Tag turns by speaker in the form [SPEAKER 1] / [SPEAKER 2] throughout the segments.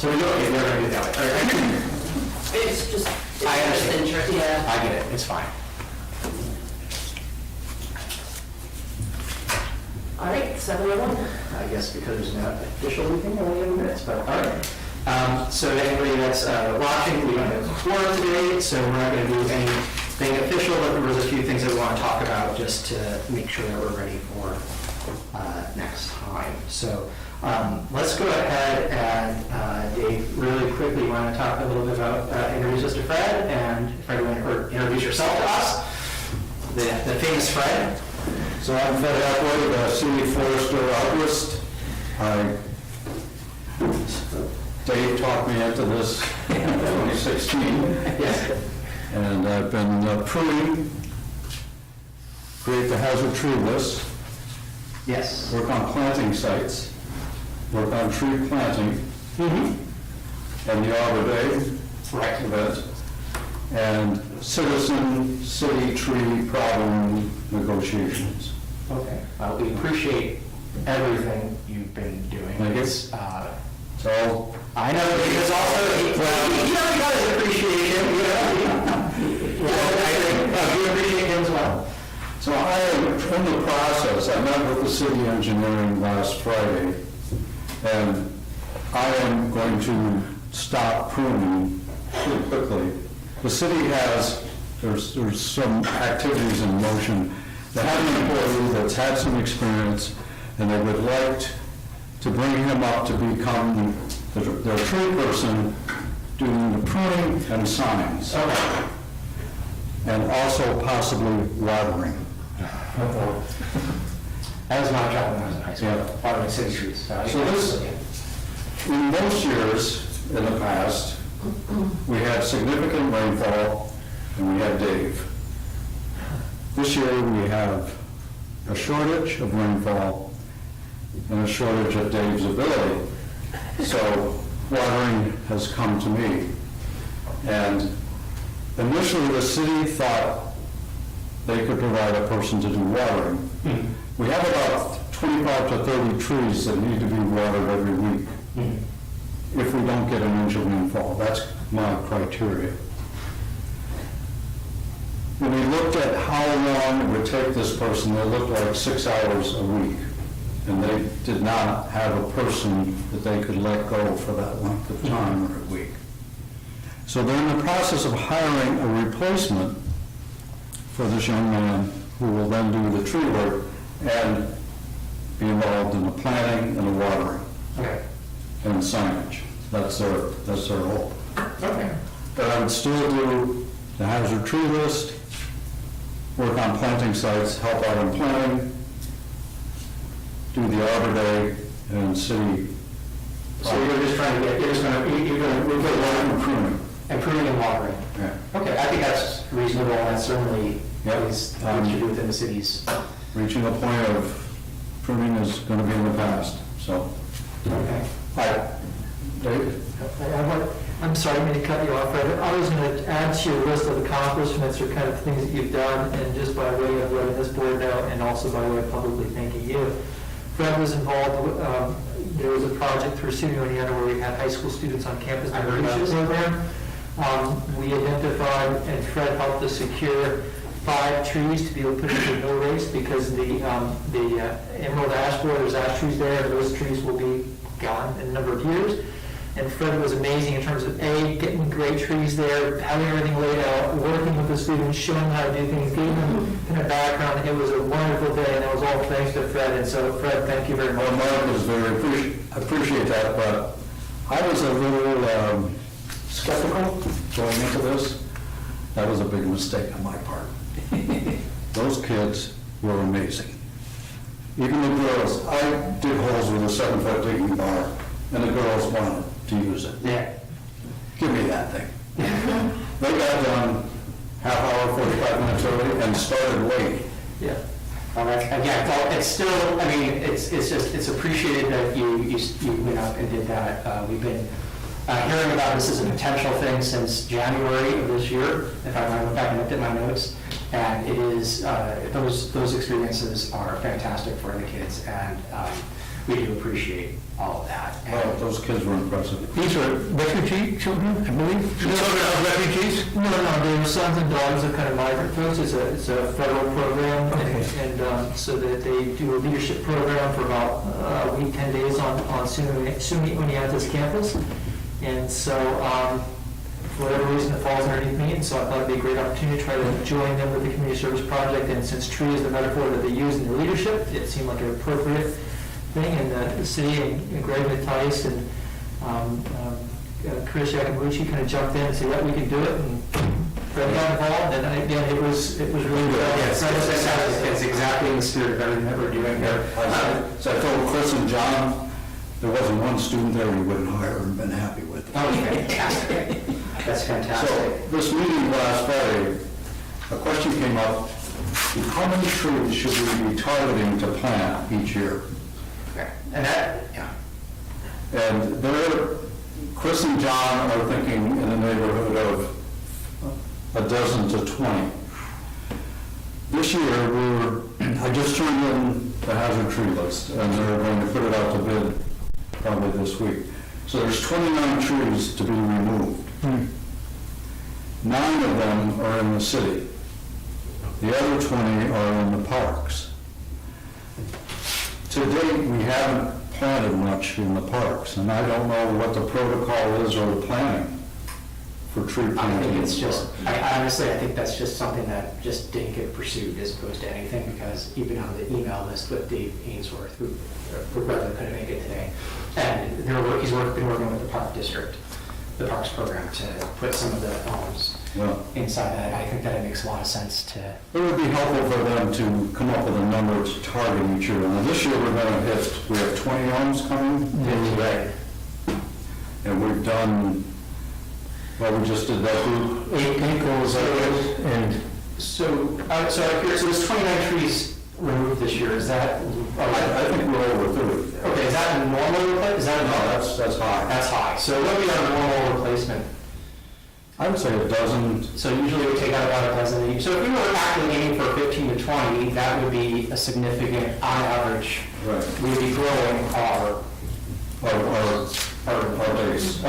[SPEAKER 1] So we're going to do that. All right.
[SPEAKER 2] It's just,
[SPEAKER 1] I understand.
[SPEAKER 2] interesting, yeah.
[SPEAKER 1] I get it, it's fine.
[SPEAKER 2] All right, 7:01.
[SPEAKER 1] I guess because there's no official meeting, only in minutes, but all right. So anybody that's watching, we don't have a quorum today, so we're not going to do anything official, but there's a few things that we want to talk about just to make sure that we're ready for next time. So let's go ahead and Dave, really quickly, want to talk a little bit about introduce us to Fred, and Fred, you want to introduce yourself to us, the famous Fred.
[SPEAKER 3] So I'm Fred Hathaway, the City Forester Arborist. Dave talked me into this in 2016.
[SPEAKER 1] Yes.
[SPEAKER 3] And I've been pruning, create the hazard tree list,
[SPEAKER 1] Yes.
[SPEAKER 3] work on planting sites, work on tree planting, and the Arbor Day
[SPEAKER 1] Right.
[SPEAKER 3] event, and citizen city tree problem negotiations.
[SPEAKER 1] Okay. We appreciate everything you've been doing.
[SPEAKER 3] Thank you.
[SPEAKER 1] It's,
[SPEAKER 3] So
[SPEAKER 1] I know, because also, you guys appreciate him, I think, you appreciate him as well.
[SPEAKER 3] So I am in the process, I met with the city engineering last Friday, and I am going to stop pruning pretty quickly. The city has, there's some activities in motion. They have an employee that's had some experience, and they would like to bring him up to become their tree person, doing the pruning and signs,
[SPEAKER 1] Okay.
[SPEAKER 3] and also possibly watering.
[SPEAKER 1] That was my job when I was in high school,
[SPEAKER 3] Yeah.
[SPEAKER 1] watering city trees.
[SPEAKER 3] So this, in most years in the past, we had significant rainfall and we had Dave. This year we have a shortage of rainfall and a shortage of Dave's ability. So watering has come to me. And initially the city thought they could provide a person to do watering. We have about 25 to 30 trees that need to be watered every week if we don't get an inch of rainfall. That's my criteria. When we looked at how long it would take this person, it looked like 6 hours a week. And they did not have a person that they could let go for that length of time or a week. So they're in the process of hiring a replacement for this young man who will then do the tree work and be involved in the planting and the watering
[SPEAKER 1] Okay.
[SPEAKER 3] and signage. That's their role.
[SPEAKER 1] Okay.
[SPEAKER 3] But I would still do the hazard tree list, work on planting sites, help out in planting, do the Arbor Day and city.
[SPEAKER 1] So you're just trying to get, you're going to
[SPEAKER 3] Watering and pruning.
[SPEAKER 1] and pruning and watering.
[SPEAKER 3] Yeah.
[SPEAKER 1] Okay, I think that's reasonable, and that certainly
[SPEAKER 3] Yeah.
[SPEAKER 1] is what you do within the cities.
[SPEAKER 3] Reaching a point of pruning is going to be in the past, so.
[SPEAKER 1] Okay.
[SPEAKER 3] Hi, Dave?
[SPEAKER 4] I'm sorry, I'm going to cut you off, Fred. I was going to add to your list of accomplishments or kind of things that you've done, and just by way of letting this board know, and also by way of publicly thanking you. Fred was involved, there was a project through City of Indiana where we had high school students on campus
[SPEAKER 1] I heard about
[SPEAKER 4] leadership
[SPEAKER 1] this.
[SPEAKER 4] program. We identified, and Fred helped us secure 5 trees to be able to put into the mill race, because the emerald ash borer, there's ash trees there, and those trees will be gone in a number of years. And Fred was amazing in terms of getting great trees there, having everything laid out, working with the students, showing them how to do things, giving them kind of background. It was a wonderful day, and it was all thanks to Fred. And so, Fred, thank you very much.
[SPEAKER 3] Well, Mark was very, appreciate that, but I was a little skeptical going into this. That was a big mistake on my part. Those kids were amazing. Even the girls, I dig holes with a 7-foot digging bar, and the girls wanted to use it.
[SPEAKER 1] Yeah.
[SPEAKER 3] Give me that thing. They got done half hour, 45 minutes early, and started late.
[SPEAKER 1] Yeah. Again, it's still, I mean, it's just, it's appreciated that you went up and did that. We've been hearing about this as a potential thing since January of this year, if I went back and looked at my notes. And it is, those experiences are fantastic for the kids. And we do appreciate all of that.
[SPEAKER 3] Well, those kids were impressive.
[SPEAKER 5] These are refugee children, I believe? Children of refugees?
[SPEAKER 4] No, they're sons and daughters of kind of migrant folks. It's a federal program, and so that they do a leadership program for about a week, 10 days on SUNY Uniata's campus. And so, for whatever reason, it falls underneath me, and so I thought it'd be a great opportunity to try to join them with the community service project. And since tree is the metaphor that they use in their leadership, it seemed like an appropriate thing, and the city and Greg Mattias and Chris Yakamuchi kind of jumped in and said, yeah, we can do it, and Fred got involved, and again, it was really good.
[SPEAKER 1] Yes, it's exactly in the spirit of everything that we're doing here.
[SPEAKER 3] So I told Chris and John, there wasn't one student there we wouldn't hire and been happy with.
[SPEAKER 1] Oh, fantastic. That's fantastic.
[SPEAKER 3] So this meeting last Friday, a question came up, how many trees should we be targeting to plant each year?
[SPEAKER 1] Okay. And that, yeah.
[SPEAKER 3] And there, Chris and John are thinking in the neighborhood of a dozen to 20. This year, I just turned in the hazard tree list, and they're going to put it out to bid probably this week. So there's 29 trees to be removed. 9 of them are in the city. The other 20 are in the parks. To date, we haven't planted much in the parks, and I don't know what the protocol is or the planning for tree
[SPEAKER 1] I
[SPEAKER 3] planting.
[SPEAKER 1] think it's just, I think that's just something that just didn't get pursued as opposed to anything, because even on the email list with Dave Ainsworth, who regrettably couldn't make it today, and he's been working with the Park District, the Parks Program, to put some of the homes
[SPEAKER 3] Yeah.
[SPEAKER 1] inside that. I think that it makes a lot of sense to,
[SPEAKER 3] It would be helpful for them to come up with a number to target each year. Now, this year, we're going to hit, we have 20 homes coming,
[SPEAKER 1] right.
[SPEAKER 3] and we've done, well, we just did that group.
[SPEAKER 5] 8 goals, and
[SPEAKER 1] So there's 29 trees removed this year, is that?
[SPEAKER 3] I think we're over 30.
[SPEAKER 1] Okay, is that a normal replacement? Is that a
[SPEAKER 3] No,
[SPEAKER 1] normal?
[SPEAKER 3] that's high.
[SPEAKER 1] That's high. So what would be our normal replacement?
[SPEAKER 3] I would say a dozen.
[SPEAKER 1] So usually we take out about a dozen a year. So if we were actually aiming for 15 to 20, that would be a significant, on average,
[SPEAKER 3] Right.
[SPEAKER 1] we'd be growing our
[SPEAKER 3] base.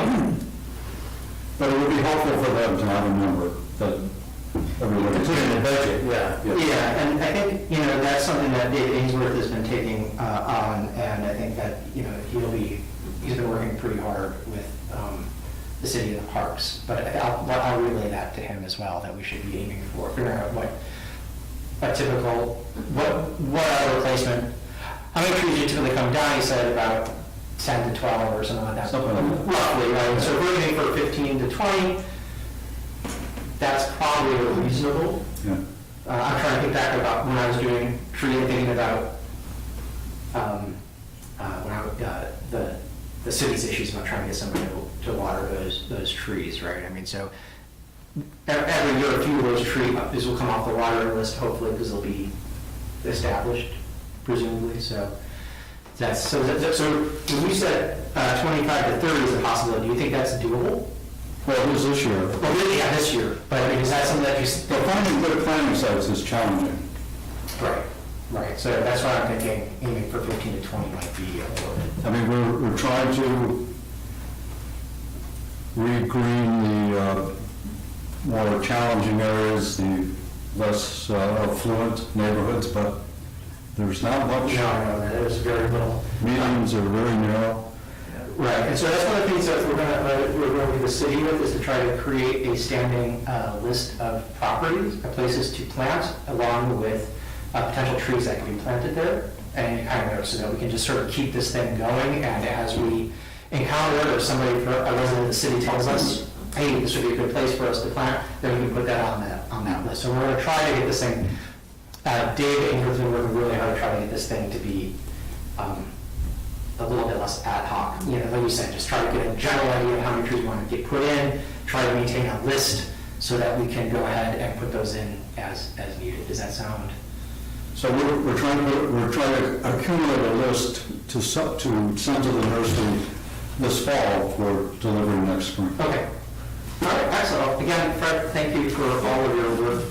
[SPEAKER 3] But it would be helpful for them to have a number that everybody.
[SPEAKER 5] put in the budget, yeah.
[SPEAKER 1] Yeah, and I think, that's something that Dave Ainsworth has been taking on, and I think that, he's been working pretty hard with the city and the parks, but I'll relay that to him as well, that we should be aiming for, figuring out what a typical, what our replacement, how many trees you typically come down, he said about 10 to 12 or something like that.
[SPEAKER 3] Something like that.
[SPEAKER 1] Roughly, right? So if we're aiming for 15 to 20, that's probably reasonable.
[SPEAKER 3] Yeah.
[SPEAKER 1] I'm trying to think back about when I was doing tree and thinking about the city's issues about trying to get somebody to water those trees, right? I mean, so every year a few of those trees will come off the watering list, hopefully, because they'll be established, presumably. So so when you said 25 to 30 is a possibility, do you think that's doable?
[SPEAKER 3] Well, it was this year.
[SPEAKER 1] Well, really, yeah, this year. But I mean, is that something that you?
[SPEAKER 3] But finding good planting sites is challenging.
[SPEAKER 1] Right. So that's why I'm thinking aiming for 15 to 20 might be a little bit.
[SPEAKER 3] I mean, we're trying to re-green the more challenging areas, the less affluent neighborhoods, but there's not much.
[SPEAKER 1] No, there's very little.
[SPEAKER 3] Medians are very narrow.
[SPEAKER 1] Right, and so that's one of the things that we're going to the city with, is to try to create a standing list of properties, places to plant, along with potential trees that can be planted there, and kind of so that we can just sort of keep this thing going, and as we encounter it, or somebody, a resident of the city tells us, hey, this would be a good place for us to plant, then we can put that on that list. So we're going to try to get this thing, Dave Ingrid's been working really hard to try to get this thing to be a little bit less ad hoc. Like you said, just try to get a general idea of how many trees we want to get put in, try to maintain a list so that we can go ahead and put those in as needed. Does that sound?
[SPEAKER 3] So we're trying to accumulate a list to send to the nursery this fall for delivery next spring.
[SPEAKER 1] Okay. All right, excellent. Again, Fred, thank you for all of your work.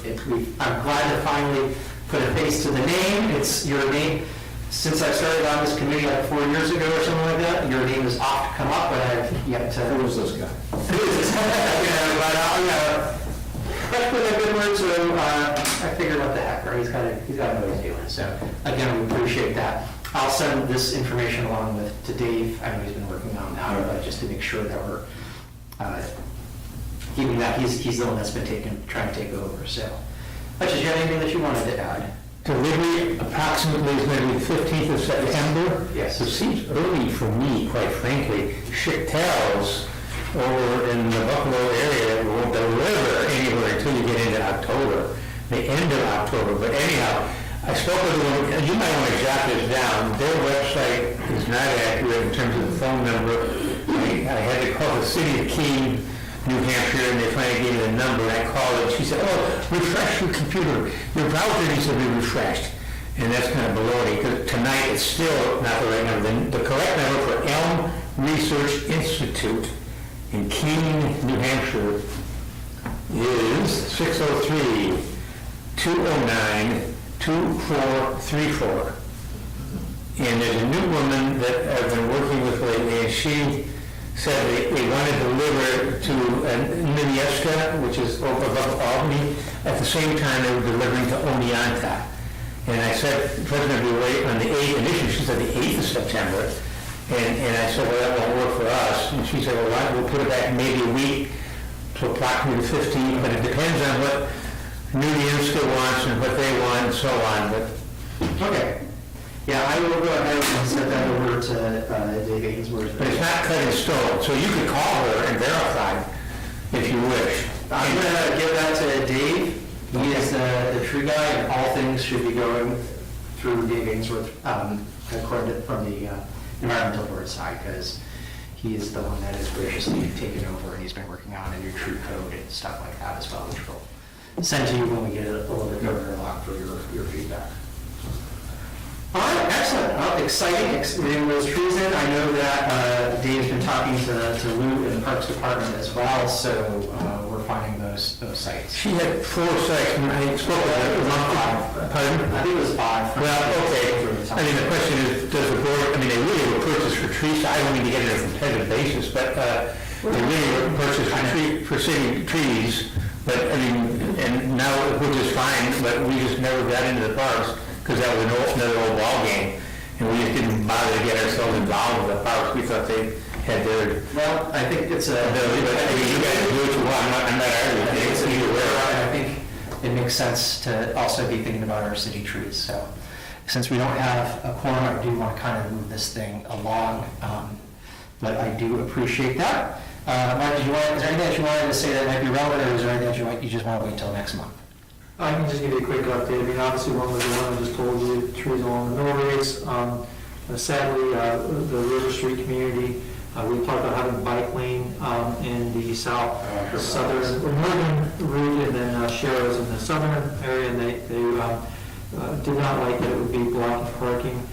[SPEAKER 1] I'm glad to finally put a face to the name. It's your name. since I started on this committee like 4 years ago or something like that, your name is oft come up, but I've yet to.
[SPEAKER 3] Who is this guy?
[SPEAKER 1] But with a good word, so I figured what the heck, right? He's got to know what he's doing. So again, we appreciate that. I'll send this information along to Dave. I know he's been working on that, but just to make sure that we're keeping that. He's the one that's been trying to take over. So, Hutch, did you have anything that you wanted to add?
[SPEAKER 5] Delivery approximately is going to be the 15th of September.
[SPEAKER 1] Yes.
[SPEAKER 5] It seems early for me, quite frankly. Chick-Tel's over in the Buffalo area won't deliver anywhere until you get into October, the end of October. But anyhow, I spoke with them, and you might want to jot this down. Their website is not accurate in terms of the phone number. I had to call the city of Keene, New Hampshire, and they finally gave me the number, and I called it. She said, oh, refresh your computer. Your browser needs to be refreshed. And that's kind of baloney, because tonight it's still not the right number. The correct number for Elm Research Institute in Keene, New Hampshire is 603-209-2434. And there's a new woman that I've been working with lately, and she said they want to deliver to Minneska, which is over above Albany. At the same time, they were delivering to Oneonta. And I said, it was going to be right on the 8th, initially she said the 8th of September. And I said, well, that won't work for us. And she said, well, why don't we put it back maybe a week to approximately the 15th, but it depends on what Minneska wants and what they want and so on. But
[SPEAKER 1] Okay. Yeah, I will go ahead and send that over to Dave Ainsworth.
[SPEAKER 5] But it's not cut in stone, so you could call her and verify if you wish.
[SPEAKER 1] I'm going to give that to Dave. He is the tree guy, and all things should be going through Dave Ainsworth, according to, from the environmental board side, because he is the one that has graciously taken over, and he's been working on a new tree code and stuff like that as well, which we'll send to you when we get it a little bit further along for your feedback. All right, excellent. Well, exciting. There was trees in. I know that Dave's been talking to Lou in the Parks Department as well, so we're finding those sites.
[SPEAKER 5] She had 4 sites, and I spoke with her, it was on 5. Pardon?
[SPEAKER 1] I think it was 5.
[SPEAKER 5] Well, okay. I mean, the question is, does the board, I mean, they really were purchased for trees, I don't mean to get it on a competitive basis, but they really were purchased for city trees, but, I mean, and now, which is fine, but we just never got into the parks, because that was another old ball game, and we just didn't bother to get ourselves involved with the parks. We thought they had their
[SPEAKER 1] Well, I think it's a...
[SPEAKER 5] ability, but I mean, you guys do what you want, I'm not arguing, it's either way.
[SPEAKER 1] I think it makes sense to also be thinking about our city trees. So since we don't have a quorum, I do want to kind of move this thing along, but I do appreciate that. Mark, is there anything that you wanted to say that might be relevant, or is there anything that you just want to wait until next month?
[SPEAKER 4] I can just give you a quick update. I mean, obviously, one was the one I just told you, the trees along the mill rates. Sadly, the River Street community, we talked about having a bike lane in the southern, or northern route, and then Sharrow's in the southern area, and they did not like that it would be blocking parking.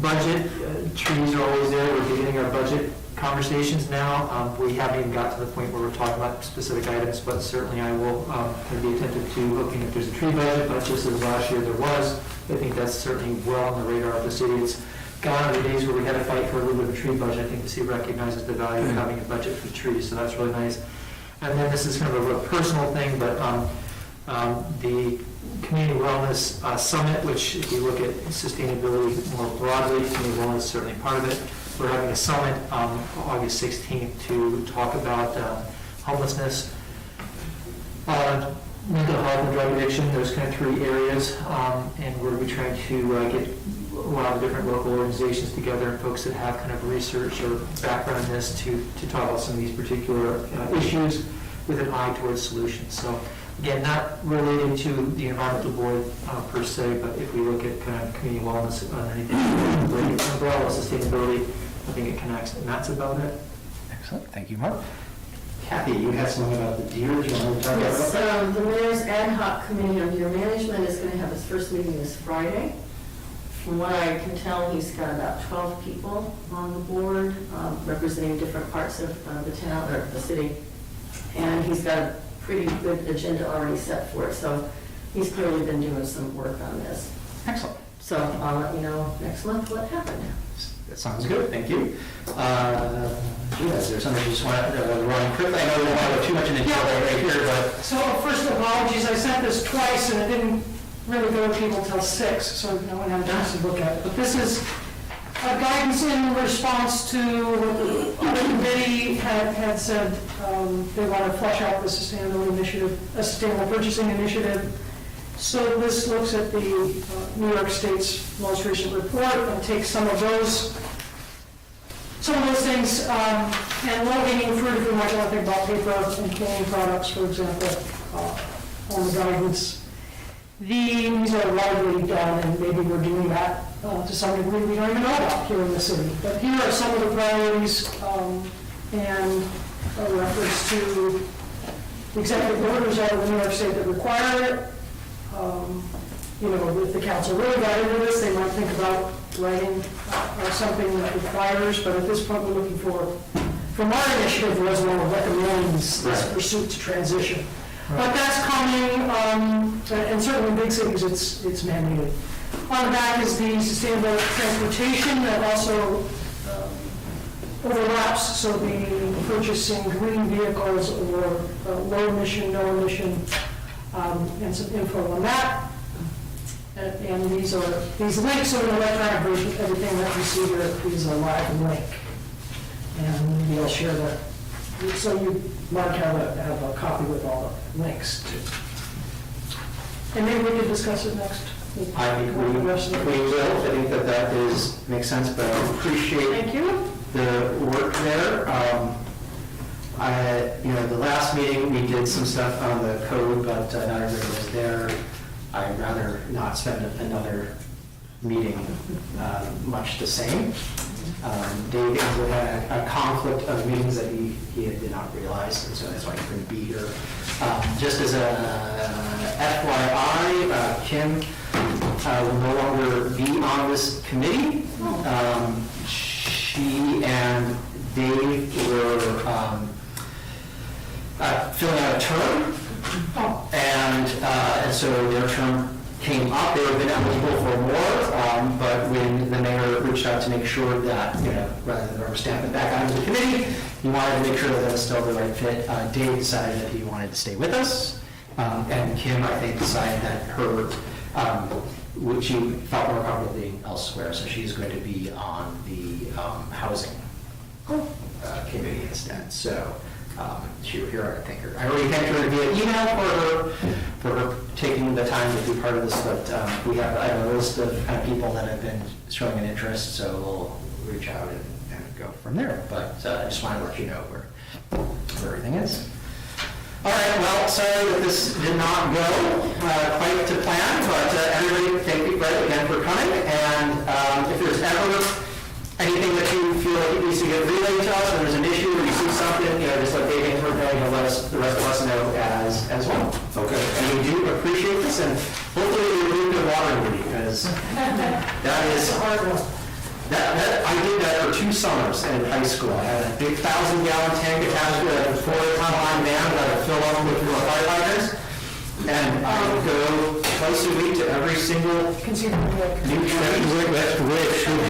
[SPEAKER 4] Budget, trees are always there. We're beginning our budget conversations now. We haven't even got to the point where we're talking about specific items, but certainly I will kind of be attentive to looking if there's a tree budget, but just as last year there was. I think that's certainly well on the radar of the city. It's gone are the days where we had to fight for a little bit of a tree budget. I think the city recognizes the value of having a budget for trees, so that's really nice. And then this is kind of a personal thing, but the Community Wellness Summit, which if you look at sustainability more broadly, community wellness is certainly part of it. We're having a summit on August 16th to talk about homelessness, mental health and drug addiction. There's kind of 3 areas, and we're going to be trying to get a lot of different local organizations together and folks that have kind of research or background in this to talk about some of these particular issues with an eye towards solutions. So again, not related to the environmental board per se, but if we look at kind of community wellness underneath the umbrella of sustainability, I think it connects, and that's about it.
[SPEAKER 1] Excellent. Thank you, Mark. Kathy, you had something about the deer. Do you want to talk
[SPEAKER 2] Yes,
[SPEAKER 1] about that?
[SPEAKER 2] the mayor's ad hoc committee on deer management is going to have its first meeting this Friday. From what I can tell, he's got about 12 people on the board, representing different parts of the town, or the city. And he's got a pretty good agenda already set for it, so he's clearly been doing some work on this.
[SPEAKER 1] Excellent.
[SPEAKER 2] So I'll let you know next month what happened.
[SPEAKER 1] That sounds good, thank you. Gina, is there something you just want to run quickly? I know we don't want to go too much into detail right here, but
[SPEAKER 6] So first, apologies, I sent this twice and it didn't really go to people till 6, so no one had a chance to look at it. But this is guidance in response to what the other committee had said. They want to flesh out the sustainable initiative, a sustainable purchasing initiative. So this looks at the New York State's most recent report and takes some of those things, and low-hanging fruit, if you might want to think about paper and cleaning products, for example, on the guidance. These are widely done, and maybe we're doing that to some degree we don't even know about here in the city. But here are some of the priorities, and a reference to the executive orders out of the New York State that require it. You know, if the council really got into this, they might think about writing something that requires, but at this point, we're looking for, from our initiative, there was one that recommends this
[SPEAKER 1] Right.
[SPEAKER 6] pursuit to transition. But that's coming, and certainly in big cities, it's mandated. On the back is the sustainable transportation that also overlaps, so the purchasing green vehicles or low emission, no emission, and some info on that. And these links are an electronic version, everything that you see here is a live link. And maybe I'll share that, so you, Mark, have a copy with all the links too. And maybe we could discuss it next.
[SPEAKER 1] I think we will. I think that makes sense, but I appreciate
[SPEAKER 6] Thank you.
[SPEAKER 1] the work there. The last meeting, we did some stuff on the code, but not everybody was there. I'd rather not spend another meeting much the same. Dave had a conflict of meetings that he did not realize, and so that's why he couldn't be here. Just as a FYI, Kim will no longer be on this committee. She and Dave were filling out a term, and so their term came up. They would have been eligible for more, but when the mayor reached out to make sure that, rather than rubber stamp it back onto the committee, he wanted to make sure that it was still the right fit. Dave decided that he wanted to stay with us, and Kim, I think, decided that she felt more comfortable being elsewhere, so she's going to be on the housing committee instead. So she'll hear, I think, her. I already thanked her via email for her taking the time to be part of this, but I have a list of kind of people that have been showing an interest, so we'll reach out and go from there. But I just wanted to let you know where everything is. All right, well, sorry that this did not go quite to plan, but everybody, thank you again for coming. And if there's ever anything that you feel like it needs to get relayed to us, or there's an issue, or you see something, just let Dave and her know, let us, the rest of us know as well. Okay. And we do appreciate this, and hopefully we remove the water with you, because that is a hard one. I did that for 2 summers in high school. I had a big 1,000-gallon tank attached to a 4-ton-line van that I would fill up with fire hydrants, and I would go twice a week to every single new trench.
[SPEAKER 5] That's the way it should be.